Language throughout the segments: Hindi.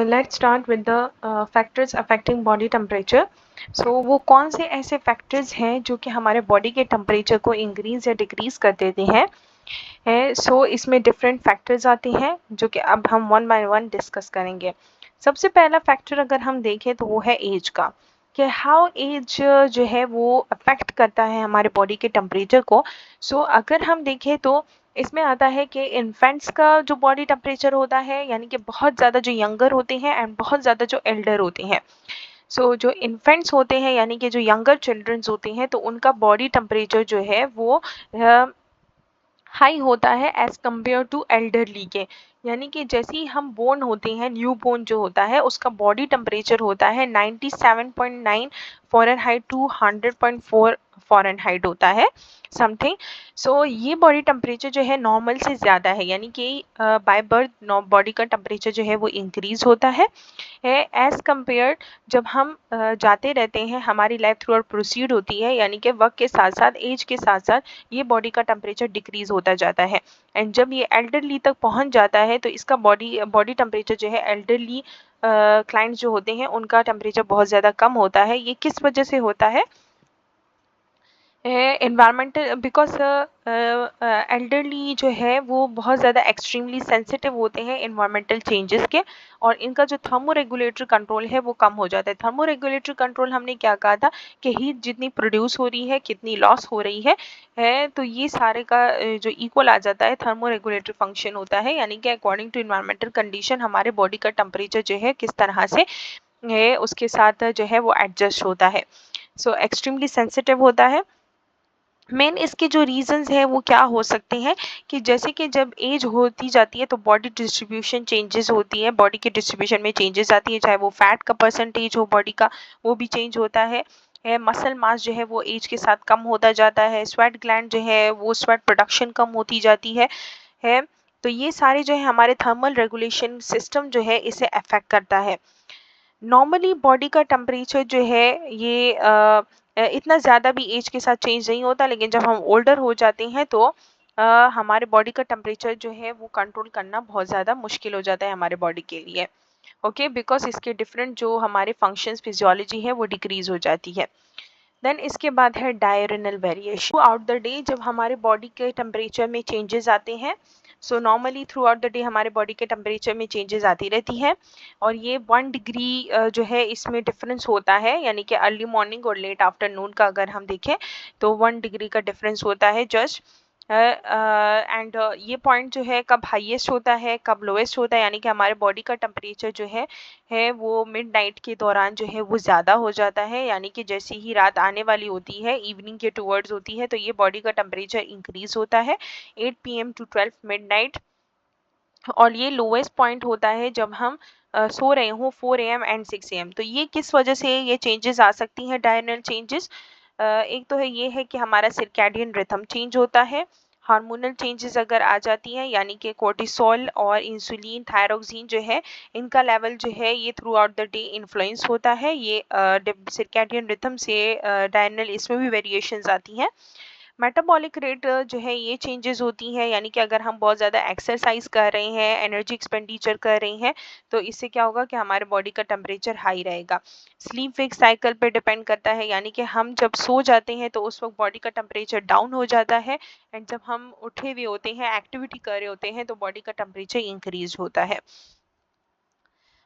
let's start with the factors affecting body temperature. So वो कौन से ऐसे factors हैं जो कि हमारे body के temperature को increase या decrease कर देते हैं so इसमें different factors आते हैं जो कि अब हम one by one discuss करेंगे. सबसे पहला factor अगर हम देखें तो वो है age का कि how age जो है वो affect करता है हमारे body के temperature को. so अगर हम देखें तो इसमें आता है कि इन्फेंट्स का जो बॉडी टेम्परेचर होता है यानी कि बहुत ज़्यादा जो यंगर होते हैं एंड बहुत ज़्यादा जो एल्डर होते हैं. सो जो इन्फेंट्स होते हैं यानी कि जो यंगर चिल्ड्रंस होते हैं तो उनका बॉडी टेम्परेचर जो है वो हाई होता है एज कम्पेयर टू एल्डरली के. यानी कि जैसे ही हम बोर्न होते हैं न्यू बोर्न जो होता है उसका बॉडी टेम्परेचर होता है 97.9 फ़ारेनहाइट टू 100.4 फ़ारेनहाइट होता है समथिंग. सो ये बॉडी टेम्परेचर जो है नॉर्मल से ज़्यादा है यानी कि बाय बर्थ बॉडी का टेम्परेचर जो है वो इंक्रीज होता है एज कम्पेयर जब हम जाते रहते हैं हमारी लाइफ थ्रू आउट प्रोसीड होती है यानी कि वक्त के साथ साथ एज के साथ साथ ये बॉडी का टेम्परेचर डिक्रीज होता जाता है. एंड जब ये एल्डरली तक पहुंच जाता है तो इसका बॉडी टेम्परेचर जो है एल्डरली क्लाइंट्स जो होते हैं उनका टेम्परेचर बहुत ज़्यादा कम होता है. ये किस वजह से होता है? एनवायरमेंटल बिकॉज एल्डरली जो है वो बहुत ज़्यादा एक्सट्रीमली सेंसिटिव होते हैं एनवायरमेंटल चेंजेस के और इनका जो थर्मोरेगुलेटरी कंट्रोल है वो कम हो जाता है. थर्मोरेगुलेटरी कंट्रोल हमने क्या कहा था कि हीट जितनी प्रोड्यूस हो रही है कितनी लॉस हो रही है तो ये सारे का जो इक्वल आ जाता है थर्मोरेगुलेटरी फंक्शन होता है यानी कि अकॉर्डिंग टू इन्वायरमेंटल कंडीशन हमारे बॉडी का टेम्परेचर जो है किस तरह से है उसके साथ जो है वो एडजस्ट होता है. सो एक्सट्रीमली सेंसिटिव होता है. मेन इसके जो रीजंस है वो क्या हो सकते हैं कि जैसे कि जब एज होती जाती है तो बॉडी डिस्ट्रीब्यूशन चेंजेस होती है बॉडी के डिस्ट्रीब्यूशन में चेंजेस आती है चाहे वो फैट का परसेंटेज हो बॉडी का वो भी चेंज होता है मसल मास जो है वो एज के साथ कम होता जाता है. स्वेट ग्लैंड जो है वो स्वेट प्रोडक्शन कम होती जाती है तो ये सारे जो है हमारे थर्मल रेगुलेशन सिस्टम जो है इसे अफेक्ट करता है. नॉर्मली बॉडी का टेम्परेचर जो है ये इतना ज़्यादा भी एज के साथ चेंज नहीं होता लेकिन जब हम ओल्डर हो जाते हैं तो हमारे बॉडी का टेम्परेचर जो है वो कंट्रोल करना बहुत ज़्यादा मुश्किल हो जाता है हमारे बॉडी के लिए. ओके बिकॉज इसके डिफरेंट जो हमारे फंक्शंस फिजियोलॉजी है वो डिक्रीज हो जाती है. देन इसके बाद है diurnal variation throughout the day जब हमारे बॉडी के टेम्परेचर में चेंजेस आते हैं. So normally throughout the day हमारे बॉडी के टेम्परेचर में चेंजेस आती रहती है और ये 1 डिग्री जो है इसमें डिफरेंस होता है यानी कि अर्ली मॉर्निंग और लेट आफ्टरनून का अगर हम देखें तो 1 डिग्री का डिफरेंस होता है जस्ट. एंड ये पॉइंट जो है कब हाईएस्ट होता है कब लोएस्ट होता है यानी कि हमारे बॉडी का टेम्परेचर जो है वो मिड नाइट के दौरान जो है वो ज़्यादा हो जाता है यानी कि जैसे ही रात आने वाली होती है इवनिंग के टूवर्ड्स होती है तो ये बॉडी का टेम्परेचर इंक्रीज होता है 8 PM टू 12 मिडनाइट. और ये लोएस्ट पॉइंट होता है जब हम सो रहे हों 4 AM एंड 6 AM. तो ये किस वजह से ये चेंजेस आ सकती हैं डायरनल चेंजेस? एक तो है ये है कि हमारा सर्कैडियन रिथम चेंज होता है. हार्मोनल चेंजेस अगर आ जाती हैं यानी कि कोर्टिसोल और इंसुलिन थायरोक्सिन जो है इनका लेवल जो है ये through out the day influence होता है. ये सर्कैडियन रिथम से डायरनल इसमें भी वेरिएशंस आती हैं. मेटाबॉलिक रेट जो है ये चेंजेस होती हैं यानी कि अगर हम बहुत ज़्यादा एक्सरसाइज कर रहे हैं एनर्जी एक्सपेंडिचर कर रहे हैं तो इससे क्या होगा कि हमारे बॉडी का टेम्परेचर हाई रहेगा. स्लीप वेक साइकिल पे डिपेंड करता है यानी कि हम जब सो जाते हैं तो उस वक्त बॉडी का टेम्परेचर डाउन हो जाता है एंड जब हम उठे हुए होते हैं एक्टिविटी कर रहे होते हैं तो बॉडी का टेम्परेचर इंक्रीज होता है.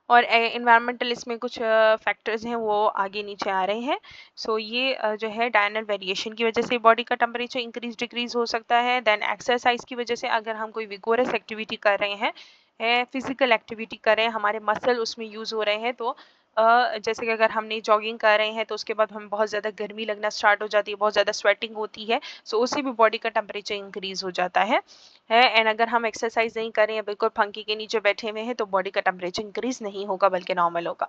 और एनवायरमेंटल इसमें कुछ फैक्टर्स हैं वो आगे नीचे आ रहे हैं. सो ये जो है डायनल वेरिएशन की वजह से बॉडी का टेम्परेचर इंक्रीज डिक्रीज हो सकता है. देन एक्सरसाइज की वजह से अगर हम कोई विगोरस एक्टिविटी कर रहे हैं फिजिकल एक्टिविटी कर रहे हैं हमारे मसल उसमें यूज़ हो रहे हैं तो जैसे कि अगर हमने जॉगिंग कर रहे हैं तो उसके बाद हमें बहुत ज़्यादा गर्मी लगना स्टार्ट हो जाती है बहुत ज़्यादा स्वेटिंग होती है. सो उससे भी बॉडी का टेम्परेचर इंक्रीज हो जाता है एंड अगर हम एक्सरसाइज नहीं कर रहे हैं बिल्कुल पंखे के नीचे बैठे हुए हैं तो बॉडी का टेम्परेचर इंक्रीज नहीं होगा बल्कि नॉर्मल होगा.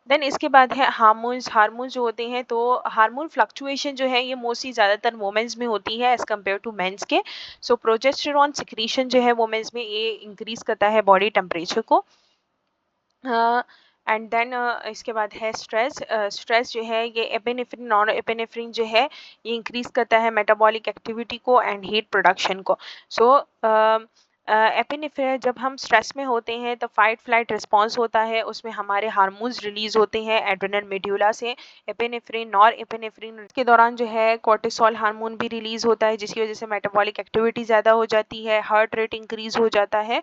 देन इसके बाद है हार्मोन्स. हार्मोन्स जो होते हैं तो हार्मोन फ्लक्चुएशन जो है ये मोस्टली ज़्यादातर वुमेन्स में होती है एज कम्पेयर टू मेंस के. सो प्रोजेस्टेरॉन सिक्रीशन जो है वुमेन्स में ये इंक्रीज करता है बॉडी टेम्परेचर को. एंड देन इसके बाद है स्ट्रेस. स्ट्रेस जो है ये एपिनेफ्रिन नॉन एपिनेफ्रिन जो है ये इंक्रीज करता है मेटाबॉलिक एक्टिविटी को एंड हीट प्रोडक्शन को. सो एपिनेफ्रिन जब हम स्ट्रेस में होते हैं तो फाइट फ्लाइट रिस्पॉन्स होता है, उसमें हमारे हार्मोन्स रिलीज होते हैं एड्रेनल मेड्यूला से। एपिनेफ्रिन नॉर एपिनेफ्रिन के दौरान जो है कोर्टिसोल हार्मोन भी रिलीज होता है, जिसकी वजह से मेटाबॉलिक एक्टिविटी ज़्यादा हो जाती है, हार्ट रेट इंक्रीज हो जाता है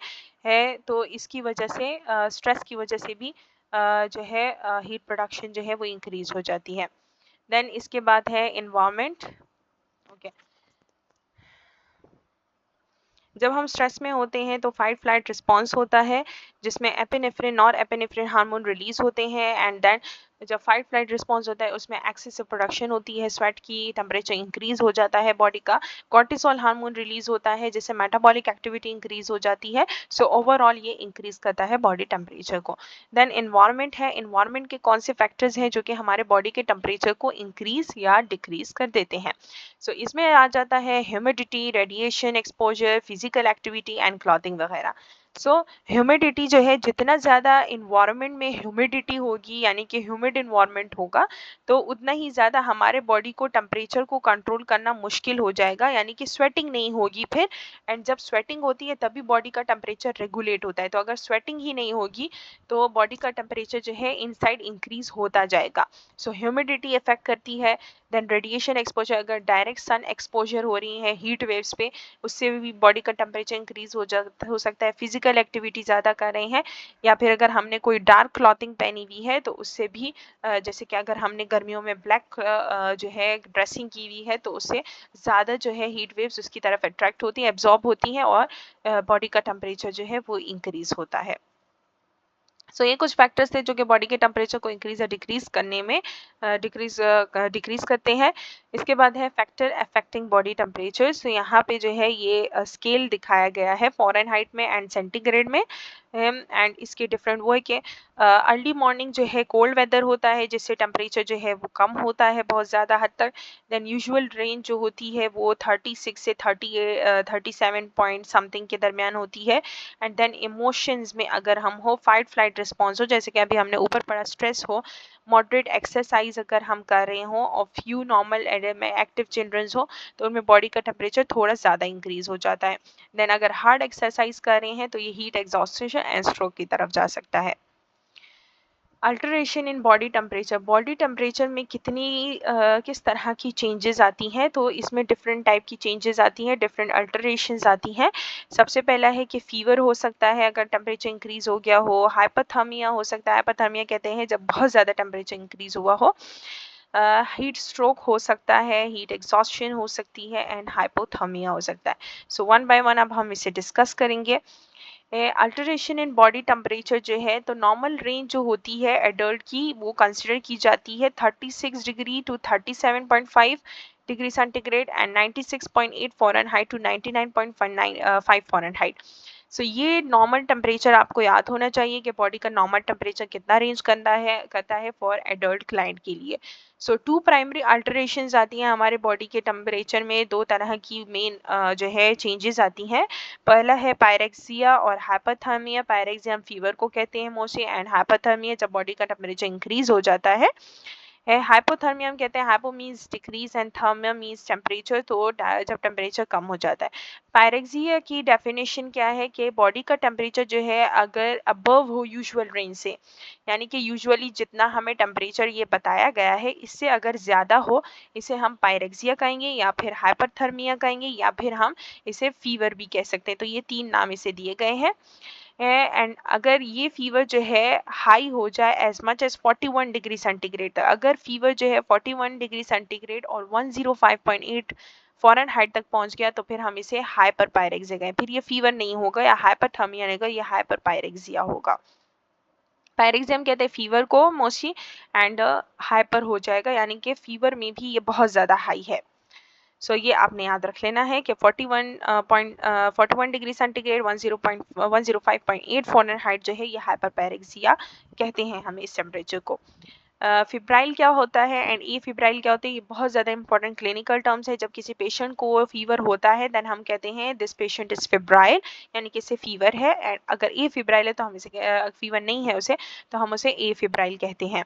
तो इसकी वजह से स्ट्रेस की वजह से भी जो है हीट प्रोडक्शन जो है वो इंक्रीज हो जाती है। देन इसके बाद है इन्वायरमेंट। ओके, जब हम स्ट्रेस में होते हैं तो फाइट फ्लाइट रिस्पॉन्स होता है, जिसमें एपिनेफ्रिन और एपिनेफ्रिन हार्मोन रिलीज होते हैं एंड देन जब फाइट फ्लाइट रिस्पॉन्स होता है उसमें एक्सेसिव प्रोडक्शन होती है, स्वेट की, टेम्परेचर इंक्रीज हो जाता है बॉडी का, कॉर्टिसोल हार्मोन रिलीज होता है जिससे मेटाबॉलिक एक्टिविटी इंक्रीज हो जाती है। सो ओवरऑल ये इंक्रीज करता है बॉडी टेम्परेचर को। देन इन्वायरमेंट है, इन्वायरमेंट के कौन से फैक्टर्स हैं जो कि हमारे बॉडी के टेम्परेचर को इंक्रीज या डिक्रीज कर देते हैं। सो इसमें आ जाता है humidity, radiation exposure, physical activity and clothing वगैरह। सो ह्यूमिडिटी जो है, जितना ज़्यादा इन्वायरमेंट में ह्यूमिडिटी होगी यानी कि ह्यूमिड इन्वायरमेंट होगा तो उतना ही ज़्यादा हमारे बॉडी को टेम्परेचर को कंट्रोल करना मुश्किल हो जाएगा, यानी कि स्वेटिंग नहीं होगी फिर। एंड जब स्वेटिंग होती है तभी बॉडी का टेम्परेचर रेगुलेट होता है, तो अगर स्वेटिंग ही नहीं होगी तो बॉडी का टेम्परेचर जो है इनसाइड इंक्रीज होता जाएगा। सो ह्यूमिडिटी इफेक्ट करती है। देन रेडिएशन एक्सपोजर, अगर डायरेक्ट सन एक्सपोजर हो रही है हीट वेव्स पे, उससे भी बॉडी का टेम्परेचर इंक्रीज हो सकता है। फिजिकल एक्टिविटी ज़्यादा कर रहे हैं या फिर अगर हमने कोई डार्क क्लॉथिंग पहनी हुई है तो उससे भी जैसे कि अगर हमने गर्मियों में ब्लैक जो है ड्रेसिंग की हुई है तो उससे ज़्यादा जो है हीट वेव्स उसकी तरफ अट्रैक्ट होती हैं, एब्जॉर्ब होती हैं और बॉडी का टेम्परेचर जो है वो इंक्रीज होता है। सो ये कुछ फैक्टर्स थे जो कि बॉडी के टेम्परेचर को इंक्रीज या डिक्रीज करने में डिक्रीज करते हैं। इसके बाद है फैक्टर अफेक्टिंग बॉडी टेम्परेचर। सो यहाँ पे जो है ये स्केल दिखाया गया है फ़ारेनहाइट में एंड सेंटीग्रेड में। एंड इसके डिफरेंट वो है कि अर्ली मॉर्निंग जो है कोल्ड वेदर होता है जिससे टेम्परेचर जो है वो कम होता है बहुत ज़्यादा हद तक। देन यूजुअल रेंज जो होती है वो 36 से 37 पॉइंट समथिंग के दरमियान होती है। एंड देन इमोशंस में अगर हम हो फाइट फ्लाइट रिस्पॉन्स हो, जैसे कि अभी हमने ऊपर पढ़ा स्ट्रेस हो, मॉडरेट एक्सरसाइज अगर हम कर रहे हो और फ्यू नॉर्मल एक्टिव चिल्ड्रंस हो तो उनमें बॉडी का टेम्परेचर थोड़ा ज़्यादा इंक्रीज हो जाता है। देन अगर हार्ड एक्सरसाइज कर रहे हैं तो ये हीट एग्जॉस्टेशन एंड स्ट्रोक की तरफ जा सकता है। अल्टरेशन इन बॉडी टेम्परेचर में किस तरह की चेंजेस आती हैं, तो इसमें डिफरेंट टाइप की चेंजेस आती हैं, डिफरेंट अल्टरेशंस आती हैं। सबसे पहला है कि फीवर हो सकता है अगर टेम्परेचर इंक्रीज हो गया हो, हाइपोथर्मिया हो सकता है, हाइपोथर्मिया कहते हैं जब बहुत ज़्यादा टेम्परेचर इंक्रीज हुआ हो, हीट स्ट्रोक हो सकता है, हीट एग्जॉस्शन हो सकती है एंड हाइपोथर्मिया हो सकता है। सो वन बाय वन अब हम इसे डिस्कस करेंगे। अल्टरेशन इन बॉडी टेम्परेचर जो है तो नॉर्मल रेंज जो होती है एडल्ट की वो कंसिडर की जाती है 36 degree to 37.5 degree centigrade and 96.8 Fahrenheit to 99.5 Fahrenheit. So ये नॉर्मल टेम्परेचर आपको याद होना चाहिए कि बॉडी का नॉर्मल टेम्परेचर कितना रेंज करता है फॉर एडल्ट क्लाइंट के लिए। सो टू प्राइमरी अल्टरेशंस आती हैं हमारे बॉडी के टेम्परेचर में, दो तरह की मेन जो है चेंजेस आती हैं। पहला है पायरेक्सिया और हाइपोथर्मिया। पायरेक्सिया हम फीवर को कहते हैं मोस्टली एंड हाइपोथर्मिया जब बॉडी का टेम्परेचर इंक्रीज हो जाता है। हाइपोथर्मिया हम कहते हैं, hypo means decrease and thermia means temperature, तो जब टेम्परेचर कम हो जाता है। पायरेक्सिया की डेफिनेशन क्या है कि बॉडी का टेम्परेचर जो है अगर अबव हो यूजुअल रेंज से, यानी कि यूजुअली जितना हमें टेम्परेचर ये बताया गया है इससे अगर ज़्यादा हो, इसे हम पायरेक्सिया कहेंगे या फिर हाइपरथर्मिया कहेंगे या फिर हम इसे फीवर भी कह सकते हैं। तो ये तीन नाम इसे दिए गए हैं। एंड अगर ये फीवर जो है हाई हो जाए as much as 41 degree centigrade तक, अगर फीवर जो है 41 डिग्री सेंटीग्रेड और 105.8 फ़ारेनहाइट तक पहुंच गया तो फिर हम इसे हाइपर पायरेक्सिया कहें। फिर ये फीवर नहीं होगा या हाइपरथर्मिया नहीं होगा, ये हाइपर पायरेक्सिया होगा। पायरेक्सिया हम कहते हैं फीवर को मोस्टली एंड हाइपर हो जाएगा, यानी कि फीवर में भी ये बहुत ज़्यादा हाई है। सो ये आपने याद रख लेना है कि 41 डिग्री सेंटीग्रेड 105.8 फ़ारेनहाइट जो है ये हाइपरपैरेक्सिया कहते हैं हमें इस टेम्परेचर को। फिब्राइल क्या होता है एंड ए फिब्राइल क्या होता है, ये बहुत ज़्यादा इंपॉर्टेंट क्लिनिकल टर्म्स है। जब किसी पेशेंट को फीवर होता है देन हम कहते हैं दिस पेशेंट इज फिब्राइल, यानी कि इसे फीवर है। एंड अगर ए फिब्राइल है तो हम इसे फीवर नहीं है उसे तो हम उसे ए फिब्राइल कहते हैं।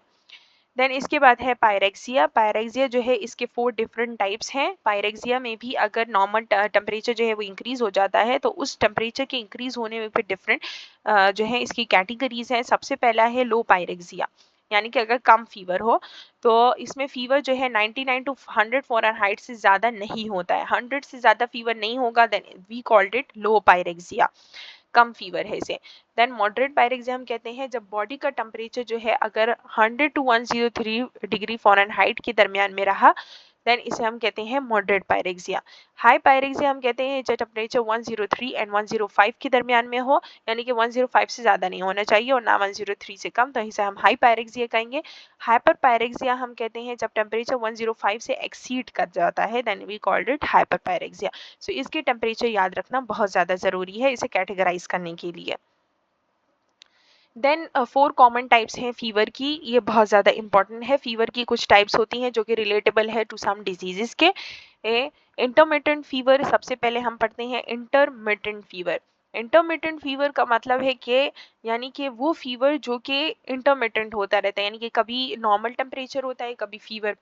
देन इसके बाद है पायरेक्सिया। पायरेक्सिया जो है इसके 4 डिफरेंट टाइप्स हैं। पायरेक्सिया में भी अगर नॉर्मल टेम्परेचर जो है वो इंक्रीज हो जाता है तो उस टेम्परेचर के इंक्रीज होने में फिर डिफरेंट जो है इसकी कैटेगरीज हैं। सबसे पहला है लो पायरेक्सिया, यानी कि अगर कम फीवर हो तो इसमें फीवर जो है 99 टू 100 फ़ारेनहाइट से ज़्यादा नहीं होता है। 100 से ज़्यादा फीवर नहीं होगा then we called it low pyrexia, कम फीवर है इसे। देन मॉडरेट पायरेक्सिया हम कहते हैं जब बॉडी का टेम्परेचर जो है अगर 100 टू 103 डिग्री फ़ारेनहाइट के दरमियान में रहा, देन इसे हम कहते हैं मॉडरेट पायरेक्सिया। हाई पायरेक्सिया हम कहते हैं जब टेम्परेचर 103 एंड 105 के दरमियान में हो, यानी कि 105 से ज़्यादा नहीं होना चाहिए और ना 103 से कम, तो इसे हम हाई पायरेक्सिया कहेंगे। हाइपर पायरेक्सिया हम कहते हैं जब टेम्परेचर 105 से एक्सीड कर जाता है, then we called it hyperpyrexia. So इसके टेम्परेचर याद रखना बहुत ज़्यादा ज़रूरी है इसे कैटेगराइज करने के लिए। देन 4 कॉमन टाइप्स हैं फीवर की, ये बहुत ज़्यादा इंपॉर्टेंट है। फीवर की कुछ टाइप्स होती हैं जो कि रिलेटेबल है टू सम डिजीजेस के। इंटरमिटेंट फीवर सबसे पहले हम पढ़ते हैं इंटरमिटेंट फीवर। इंटरमिटेंट फीवर का मतलब है कि यानी कि वो फीवर जो कि इंटरमिटेंट होता रहता है, यानी कि कभी नॉर्मल टेम्परेचर होता है, कभी फीवर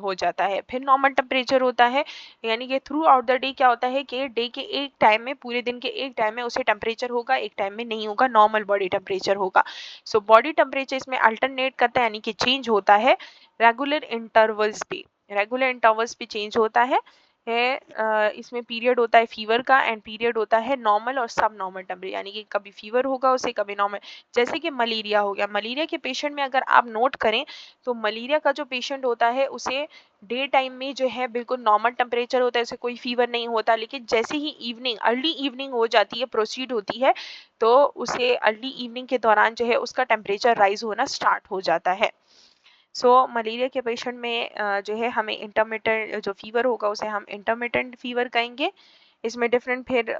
हो जाता है, फिर नॉर्मल टेम्परेचर होता है। यानी कि थ्रू आउट द डे क्या होता है कि डे के एक टाइम में, पूरे दिन के एक टाइम में उसे टेम्परेचर होगा, एक टाइम में नहीं होगा, नॉर्मल बॉडी टेम्परेचर होगा। सो बॉडी टेम्परेचर इसमें अल्टरनेट करता है, यानी कि चेंज होता है रेगुलर इंटरवल्स पे। रेगुलर इंटरवल्स पे चेंज होता है इसमें पीरियड होता है फीवर का एंड पीरियड होता है नॉर्मल और सब नॉर्मल टेम्परेचर, यानी कि कभी फीवर होगा उसे, कभी नॉर्मल। जैसे कि मलेरिया हो गया, मलेरिया के पेशेंट में अगर आप नोट करें तो मलेरिया का जो पेशेंट होता है उसे डे टाइम में जो है बिल्कुल नॉर्मल टेम्परेचर होता है, उसे कोई फीवर नहीं होता, लेकिन जैसे ही इवनिंग, अर्ली इवनिंग हो जाती है, प्रोसीड होती है, तो उसे अर्ली इवनिंग के दौरान जो है उसका टेम्परेचर राइज होना स्टार्ट हो जाता है। सो मलेरिया के पेशेंट में जो है हमें इंटरमिटेंट जो फीवर होगा उसे हम इंटरमिटेंट फीवर कहेंगे। इसमें डिफरेंट फिर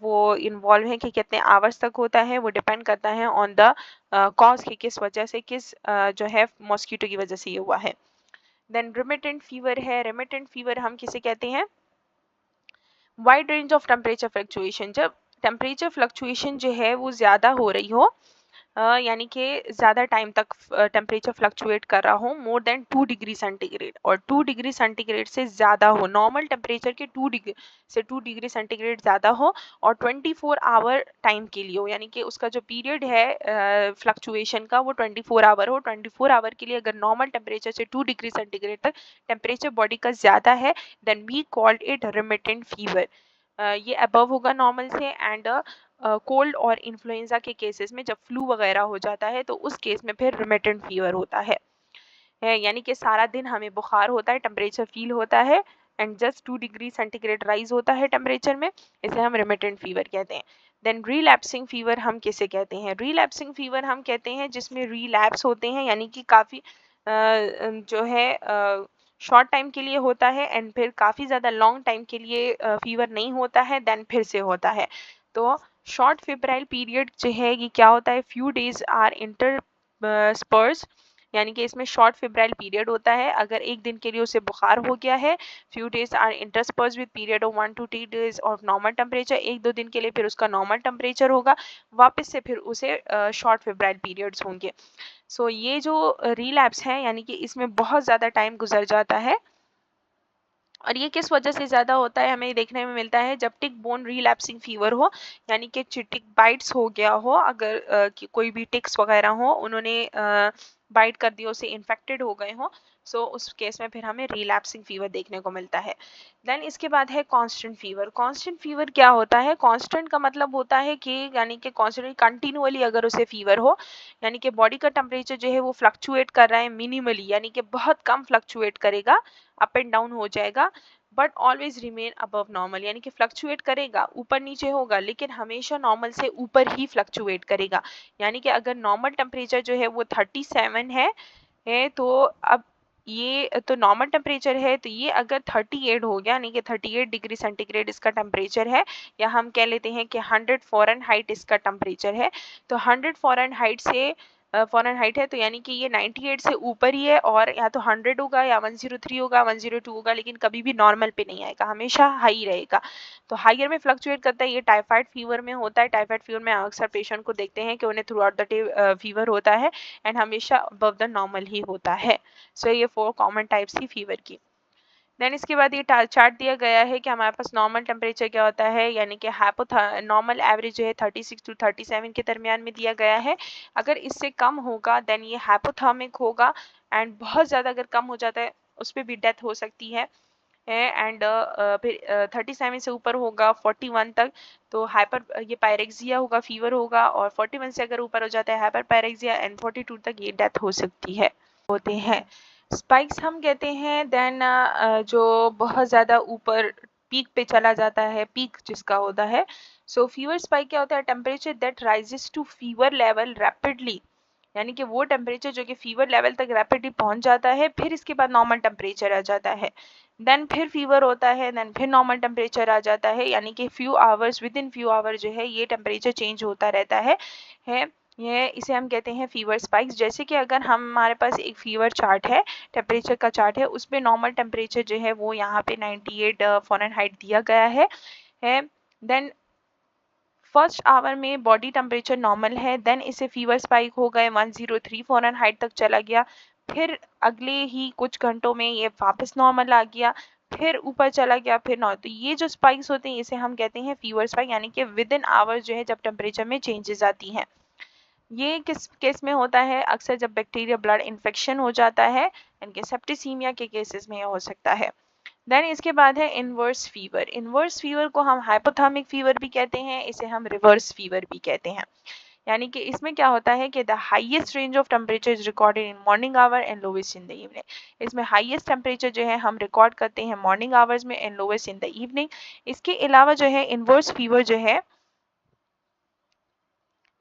वो इन्वॉल्व है कि कितने आवर्स तक होता है, वो डिपेंड करता है ऑन द कॉज कि किस वजह से, किस जो है मॉस्किटो की वजह से ये हुआ है। देन रिमिटेंट फीवर है। रिमिटेंट फीवर हम किसे कहते हैं? Wide range of temperature fluctuation. जब टेम्परेचर फ्लक्चुएशन जो है वो ज़्यादा हो रही हो, यानी कि ज़्यादा टाइम तक टेम्परेचर फ्लक्चुएट कर रहा हो, मोर देन 2 डिग्री सेंटीग्रेड, और 2 डिग्री सेंटीग्रेड से ज़्यादा हो, नॉर्मल टेम्परेचर के 2 डिग्री से 2 डिग्री सेंटीग्रेड ज़्यादा हो, और 24 आवर टाइम के लिए हो, यानी कि उसका जो पीरियड है फ्लक्चुएशन का वो 24 आवर हो। 24 आवर के लिए अगर नॉर्मल टेम्परेचर से 2 डिग्री सेंटीग्रेड तक टेम्परेचर बॉडी का ज़्यादा है, then we called it remittent fever. ये अबव होगा नॉर्मल से। एंड कोल्ड और इन्फ्लुएंजा के केसेस में जब फ्लू वगैरह हो जाता है तो उस केस में फिर रिमिटेंट फीवर होता है, यानी कि सारा दिन हमें बुखार होता है, टेम्परेचर फील होता है and just 2 degree centigrade rise होता है टेम्परेचर में, इसे हम रिमिटेंट फीवर कहते हैं। देन रिलैप्सिंग फीवर हम किसे कहते हैं? रिलैप्सिंग फीवर हम कहते हैं जिसमें रिलैप्स होते हैं, यानी कि काफ़ी जो है शॉर्ट टाइम के लिए होता है एंड फिर काफ़ी ज़्यादा लॉन्ग टाइम के लिए फीवर नहीं होता है, देन फिर से होता है। तो शॉर्ट फेब्राइल पीरियड जो है ये क्या होता है? फ्यू डेज आर इंटर स्पर्स, यानी कि इसमें शॉर्ट फेब्राइल पीरियड होता है। अगर एक दिन के लिए उसे बुखार हो गया है, few days are interspersed with period of 1 to 2 days of normal temperature, एक दो दिन के लिए फिर उसका नॉर्मल टेम्परेचर होगा, वापस से फिर उसे शॉर्ट फेब्राइल पीरियड्स होंगे। सो ये जो रिलैप्स है, यानी कि इसमें बहुत ज़्यादा टाइम गुजर जाता है, और ये किस वजह से ज़्यादा होता है हमें देखने में मिलता है जब टिक बोन रिलैप्सिंग फीवर हो, यानी कि टिक बाइट्स हो गया हो, अगर कोई भी टिक्स वगैरह हो, उन्होंने बाइट कर दिया, उसे इन्फेक्टेड हो गए हो, सो उस केस में फिर हमें रिलैप्सिंग फीवर देखने को मिलता है। देन इसके बाद है कांस्टेंट फीवर। कांस्टेंट फीवर क्या होता है? कांस्टेंट का मतलब होता है कि यानी कि कांस्टेंट कंटिन्यूअली अगर उसे फीवर हो, यानी कि बॉडी का टेम्परेचर जो है वो फ्लक्चुएट कर रहा है मिनिमली, यानी कि बहुत कम फ्लक्चुएट करेगा, अप एंड डाउन हो जाएगा, but always remain above normal, यानी कि फ्लक्चुएट करेगा, ऊपर नीचे होगा, लेकिन हमेशा नॉर्मल से ऊपर ही फ्लक्चुएट करेगा। यानी कि अगर नॉर्मल टेम्परेचर जो है वो 37 है तो अब ये तो नॉर्मल टेम्परेचर है, तो ये अगर 38 हो गया, यानी कि 38 डिग्री सेंटीग्रेड इसका टेम्परेचर है, या हम कह लेते हैं कि 100 फ़ारेनहाइट इसका टेम्परेचर है, तो 100 फ़ारेनहाइट से फ़ारेनहाइट है, तो यानी कि ये 98 से ऊपर ही है और या तो 100 होगा या 103 होगा, 102 होगा, लेकिन कभी भी नॉर्मल पे नहीं आएगा, हमेशा हाई रहेगा। तो हायर में फ्लक्चुएट करता है, ये टाइफाइड फीवर में होता है। टाइफाइड फीवर में अक्सर पेशेंट को देखते हैं कि उन्हें through out the day fever होता है एंड हमेशा अबव द नॉर्मल ही होता है। सो ये 4 कॉमन टाइप्स थी फीवर की। देन इसके बाद ये चार्ट दिया गया है कि हमारे पास नॉर्मल टेम्परेचर क्या होता है, यानी कि नॉर्मल एवरेज जो है 36 टू 37 के दरमियान में दिया गया है। अगर इससे कम होगा देन ये हाइपोथर्मिक होगा एंड बहुत ज़्यादा अगर कम हो जाता है उस पर भी डेथ हो सकती है। एंड फिर 37 से ऊपर होगा 41 तक तो हाइपर ये पायरेक्सिया होगा, फीवर होगा, और 41 से अगर ऊपर हो जाता है हाइपर पायरेक्सिया एंड 42 तक ये डेथ हो सकती है होते हैं। स्पाइक्स हम कहते हैं देन जो बहुत ज़्यादा ऊपर पीक पे चला जाता है, पीक जिसका होता है। सो फीवर स्पाइक क्या होता है, temperature that rises to fever level rapidly, यानी कि वो टेम्परेचर जो कि फीवर लेवल तक रैपिडली पहुंच जाता है, फिर इसके बाद नॉर्मल टेम्परेचर आ जाता है, देन फिर फीवर होता है, देन फिर नॉर्मल टेम्परेचर आ जाता है, यानी कि few hours within few hour जो है ये टेम्परेचर चेंज होता रहता है ये इसे हम कहते हैं फीवर स्पाइक्स। जैसे कि अगर हमारे पास एक फीवर चार्ट है, टेम्परेचर का चार्ट है, उसमें नॉर्मल टेम्परेचर जो है वो यहाँ पे 98 फ़ारेनहाइट दिया गया है देन फर्स्ट आवर में बॉडी टेम्परेचर नॉर्मल है, देन इसे फीवर स्पाइक हो गए 103 फ़ारेनहाइट तक चला गया, फिर अगले ही कुछ घंटों में ये वापस नॉर्मल आ गया, फिर ऊपर चला गया, फिर नॉर्मल। तो ये जो स्पाइक्स होते हैं इसे हम कहते हैं फीवर स्पाइक, यानी कि विद इन आवर्स जो है जब टेम्परेचर में चेंजेस आती हैं। ये किस केस में होता है, अक्सर जब बैक्टीरिया ब्लड इन्फेक्शन हो जाता है, इनके सेप्टिसीमिया के केसेस में हो सकता है। देन इसके बाद है इनवर्स फीवर। इनवर्स फीवर को हम हाइपोथर्मिक फीवर भी कहते हैं, इसे हम रिवर्स फीवर भी कहते हैं। यानी कि इसमें क्या होता है कि the highest range of temperature is recorded in morning our and lowest in the evening. इसमें हाईएस्ट टेम्परेचर जो है हम रिकॉर्ड करते हैं मॉर्निंग आवर्स में and lowest in the evening. इसके अलावा जो है इनवर्स फीवर जो है,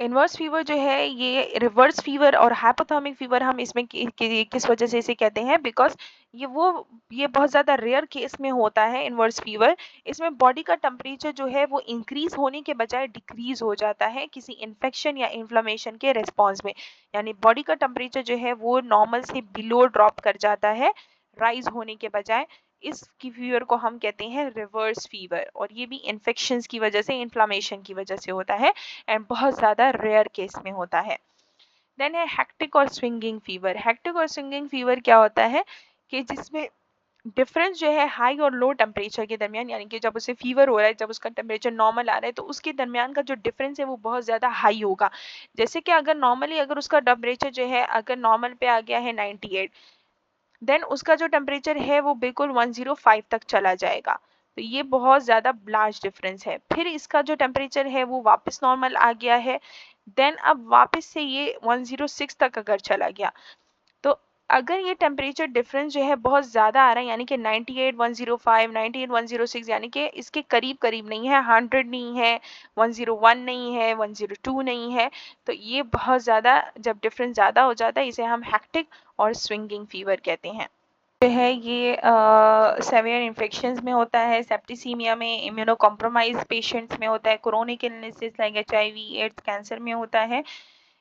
इनवर्स फीवर जो है ये रिवर्स फीवर और हाइपोथर्मिक फीवर हम इसमें किस वजह से इसे कहते हैं, बिकॉज ये बहुत ज़्यादा रेयर केस में होता है इनवर्स फीवर। इसमें बॉडी का टेम्परेचर जो है वो इंक्रीज होने के बजाय डिक्रीज हो जाता है किसी इन्फेक्शन या इन्फ्लेमेशन के रिस्पॉन्स में, यानी बॉडी का टेम्परेचर जो है वो नॉर्मल से बिलो ड्रॉप कर जाता है राइज होने के बजाय। इस फीवर को हम कहते हैं रिवर्स फीवर, और ये भी इन्फेक्शंस की वजह से, इन्फ्लामेशन की वजह से होता है एंड बहुत ज़्यादा रेयर केस में होता है। देन है हेक्टिक और स्विंगिंग फीवर। हेक्टिक और स्विंगिंग फीवर क्या होता है कि जिसमें डिफरेंस जो है हाई और लो टेम्परेचर के दरमियान, यानी कि जब उसे फीवर हो रहा है, जब उसका टेम्परेचर नॉर्मल आ रहा है, तो उसके दरमियान का जो डिफरेंस है वो बहुत ज़्यादा हाई होगा। जैसे कि अगर नॉर्मली अगर उसका टेम्परेचर जो है अगर नॉर्मल पे आ गया है 98, देन उसका जो टेम्परेचर है वो बिल्कुल 105 तक चला जाएगा। तो ये बहुत ज़्यादा लार्ज डिफरेंस है। फिर इसका जो टेम्परेचर है वो वापस नॉर्मल आ गया है, देन अब वापस से ये 106 तक अगर चला गया, तो अगर ये टेम्परेचर डिफरेंस जो है बहुत ज़्यादा आ रहा है, यानी कि 98 105 98 106, यानी कि इसके करीब करीब नहीं है, 100 नहीं है, 101 नहीं है, 102 नहीं है, तो ये बहुत ज़्यादा जब डिफरेंस ज़्यादा हो जाता है इसे हम हेक्टिक और स्विंगिंग फीवर कहते हैं। जो है ये सेवियर इन्फेक्शंस में होता है, सेप्टिसीमिया में, इम्यूनो कॉम्प्रोमाइज पेशेंट्स में होता है, chronic illnesses like HIV AIDS cancer में होता है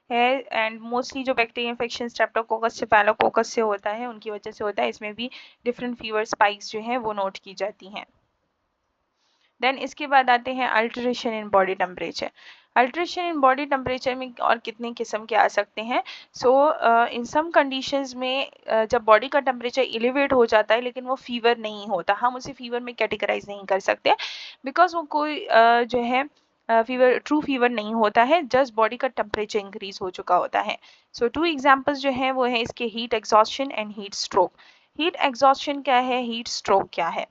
एंड मोस्टली जो बैक्टीरियल इन्फेक्शन स्ट्रेप्टोकोकस स्टेफाइलोकोकस से होता है उनकी वजह से होता है। इसमें भी डिफरेंट फीवर स्पाइक्स जो हैं वो नोट की जाती हैं। देन इसके बाद आते हैं alteration in body temperature. Alteration in body temperature में और कितने किस्म के आ सकते हैं। सो इन सम कंडीशंस में जब बॉडी का टेम्परेचर एलिवेट हो जाता है लेकिन वो फीवर नहीं होता, हम उसे फीवर में कैटेगराइज नहीं कर सकते, बिकॉज वो कोई जो है फीवर ट्रू फीवर नहीं होता है, जस्ट बॉडी का टेम्परेचर इंक्रीज हो चुका होता है। सो 2 एग्जांपल्स जो हैं वो है इसके heat exhaustion and heat stroke. Heat exhaustion क्या है, हीट स्ट्रोक क्या है।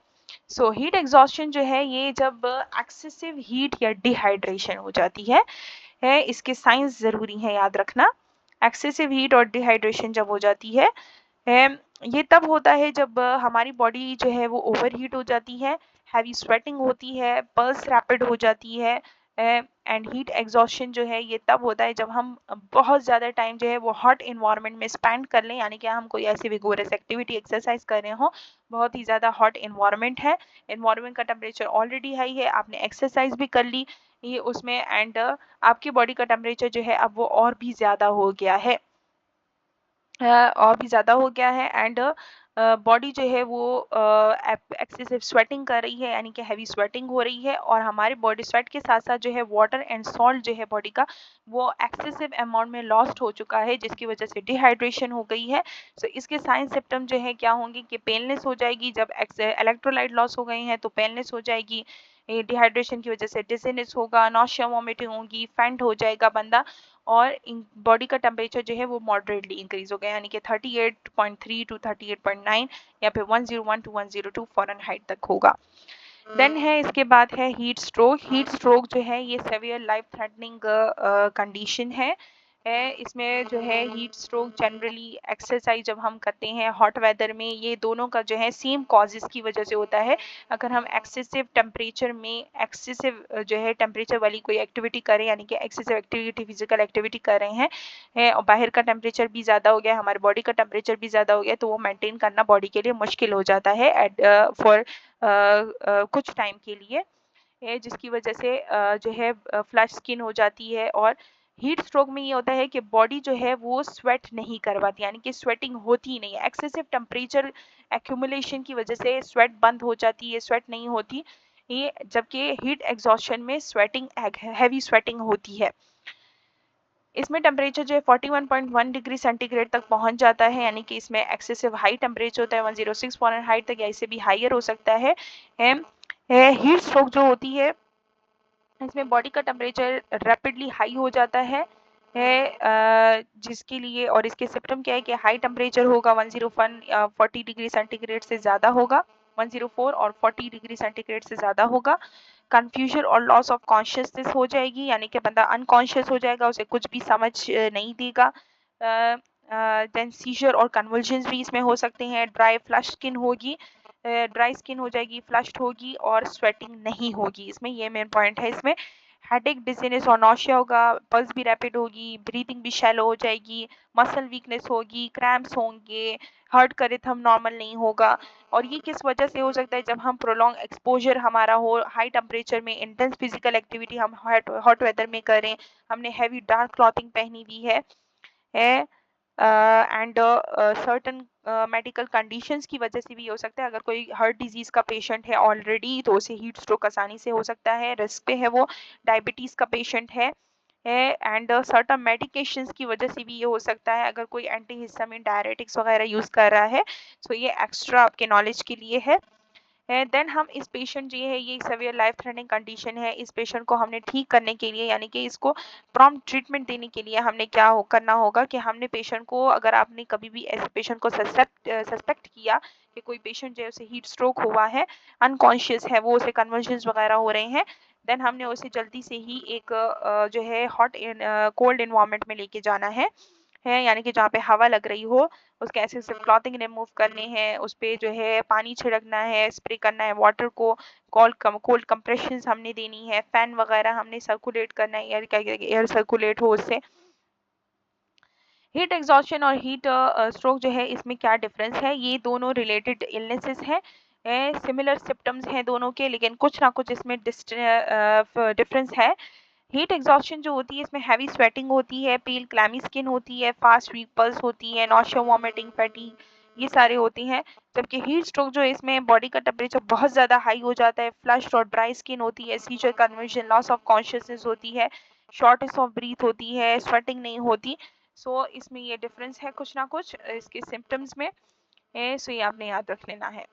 सो हीट एग्जॉस्शन जो है ये जब एक्सेसिव हीट या डिहाइड्रेशन हो जाती है इसके साइंस ज़रूरी है याद रखना। एक्सेसिव हीट और डिहाइड्रेशन जब हो जाती है ये तब होता है जब हमारी बॉडी जो है वो ओवर हीट हो जाती है, हैवी स्वेटिंग होती है, पल्स रैपिड हो जाती है। एंड हीट एग्जॉस्शन जो है ये तब होता है जब हम बहुत ज़्यादा टाइम जो है वो हॉट इन्वायरमेंट में स्पेंड कर लें, यानी कि हम कोई ऐसी विगोरस एक्टिविटी एक्सरसाइज कर रहे हों, बहुत ही ज़्यादा हॉट इन्वायरमेंट है, इन्वायरमेंट का टेम्परेचर ऑलरेडी हाई है, आपने एक्सरसाइज भी कर ली ये उसमें, एंड आपकी बॉडी का टेम्परेचर जो है अब वो और भी ज़्यादा हो गया है, और भी ज़्यादा हो गया है एंड बॉडी जो है वो एक्सेसिव स्वेटिंग कर रही है, यानी कि हैवी स्वेटिंग हो रही है और हमारी बॉडी स्वेट के साथ साथ जो है वाटर एंड सॉल्ट जो है बॉडी का वो एक्सेसिव अमाउंट में लॉस्ट हो चुका है, जिसकी वजह से डिहाइड्रेशन हो गई है। सो इसके साइन सिम्टम जो है क्या होंगे कि पेनलेस हो जाएगी, जब इलेक्ट्रोलाइट लॉस हो गए हैं तो पेनलेस हो जाएगी, डिहाइड्रेशन की वजह से डिजीनेस होगा, नॉशिया वॉमिटिंग होगी, फेंट हो जाएगा बंदा, और बॉडी का टेम्परेचर जो है वो मॉडरेटली इंक्रीज हो गया, यानी कि 38.3 टू 38.9 या फिर 101 टू 102 फ़ारेनहाइट तक होगा। देन है इसके बाद है हीट स्ट्रोक। हीट स्ट्रोक जो है ये सेवियर लाइफ थ्रेटनिंग कंडीशन है। इसमें जो है हीट स्ट्रोक जनरली एक्सरसाइज जब हम करते हैं हॉट वेदर में, ये दोनों का जो है सेम कॉजेज़ की वजह से होता है। अगर हम एक्सेसिव टेम्परेचर में एक्सेसिव जो है टेम्परेचर वाली कोई एक्टिविटी करें, यानी कि एक्सेसिव एक्टिविटी फिजिकल एक्टिविटी कर रहे हैं और बाहर का टेम्परेचर भी ज़्यादा हो गया, हमारे बॉडी का टेम्परेचर भी ज़्यादा हो गया, तो वो मेंटेन करना बॉडी के लिए मुश्किल हो जाता है फॉर कुछ टाइम के लिए, जिसकी वजह से जो है फ्लश स्किन हो जाती है। और हीट स्ट्रोक में ये होता है कि बॉडी जो है वो स्वेट नहीं कर पाती, यानी कि स्वेटिंग होती नहीं है, एक्सेसिव टेम्परेचर एक्यूमुलेशन की वजह से स्वेट बंद हो जाती है, स्वेट नहीं होती ये, जबकि हीट एग्जॉस्शन में स्वेटिंग हैवी स्वेटिंग होती है। इसमें टेम्परेचर जो है 41.1 डिग्री सेंटीग्रेड तक पहुंच जाता है, यानी कि इसमें एक्सेसिव हाई टेम्परेचर होता है 106 फ़ारेनहाइट तक, या इससे भी हाइयर हो सकता है। हीट स्ट्रोक जो होती है इसमें बॉडी का टेम्परेचर रैपिडली हाई हो जाता है, जिसके लिए, और इसके सिम्टम क्या है कि हाई टेम्परेचर होगा 101 या 40 डिग्री सेंटीग्रेड से ज़्यादा होगा, 104 और 40 डिग्री सेंटीग्रेड से ज़्यादा होगा। कन्फ्यूजन और लॉस ऑफ कॉन्शियसनेस हो जाएगी, यानी कि बंदा अनकॉन्शियस हो जाएगा, उसे कुछ भी समझ नहीं देगा। देन सीजर और कन्वल्जन्स भी इसमें हो सकते हैं। ड्राई फ्लश स्किन होगी, ड्राई स्किन हो जाएगी, फ्लश्ड होगी और स्वेटिंग नहीं होगी, इसमें ये मेन पॉइंट है। इसमें हेडेक, डिजीनेस और नौशिया होगा, पल्स भी रैपिड होगी, ब्रीथिंग भी शैलो हो जाएगी, मसल वीकनेस होगी, क्रैम्प्स होंगे, हार्ट का रिथम नॉर्मल नहीं होगा। और ये किस वजह से हो सकता है, जब हम प्रोलॉन्ग एक्सपोजर हमारा हो हाई टेम्परेचर में, इंटेंस फिजिकल एक्टिविटी हम हॉट वेदर में करें, हमने हैवी डार्क क्लॉथिंग पहनी हुई है एंड सर्टन मेडिकल कंडीशंस की वजह से भी हो सकता है। अगर कोई हार्ट डिजीज़ का पेशेंट है ऑलरेडी तो उसे हीट स्ट्रोक आसानी से हो सकता है, रिस्क पे है वो। डायबिटीज़ का पेशेंट है एंड सर्टन मेडिकेशंस की वजह से भी ये हो सकता है, अगर कोई एंटी हिस्टामिन डायरेटिक्स वगैरह यूज़ कर रहा है। सो ये एक्स्ट्रा आपके नॉलेज के लिए है। देन हम इस पेशेंट ये है, ये सेवियर लाइफ थ्रेटनिंग कंडीशन है, इस पेशेंट को हमने ठीक करने के लिए, यानी कि इसको प्रॉम्प्ट ट्रीटमेंट देने के लिए हमने क्या करना होगा कि हमने पेशेंट को, अगर आपने कभी भी ऐसे पेशेंट को सस्पेक्ट किया कि कोई पेशेंट जो है उसे हीट स्ट्रोक हुआ है, अनकॉन्शियस है वो, उसे कन्वर्जन्स वगैरह हो रहे हैं, देन हमने उसे जल्दी से ही एक जो है हॉट कोल्ड इन्वायरमेंट में लेके जाना है, यानी कि जहाँ पे हवा लग रही हो, उसके ऐसे सिर्फ क्लॉथिंग रिमूव करने हैं, उस पे जो है पानी छिड़कना है, स्प्रे करना है वाटर को, कोल्ड कंप्रेशंस हमने देनी है, फैन वगैरह हमने सर्कुलेट करना है, एयर सर्कुलेट हो उससे। हीट एग्जॉस्शन और हीट स्ट्रोक जो है, इसमें क्या डिफरेंस है, ये दोनों रिलेटेड इलनेसेस हैं, सिमिलर सिम्टम्स हैं दोनों के, लेकिन कुछ ना कुछ इसमें डिफरेंस है। हीट एग्जॉस्शन जो होती है इसमें हैवी स्वेटिंग होती है, पील क्लैमी स्किन होती है, फास्ट वीक पल्स होती है, नॉशिया वॉमिटिंग फैटिग, ये सारे होती हैं। जबकि हीट स्ट्रोक जो है, इसमें बॉडी का टेम्परेचर बहुत ज़्यादा हाई हो जाता है, फ्लश्ड और ड्राई स्किन होती है, seizure, convulsion, loss of consciousness होती है, शॉर्टनेस ऑफ ब्रीथ होती है, स्वेटिंग नहीं होती। इसमें ये डिफरेंस है कुछ ना कुछ इसके सिम्टम्स में, सो ये आपने याद रख लेना है।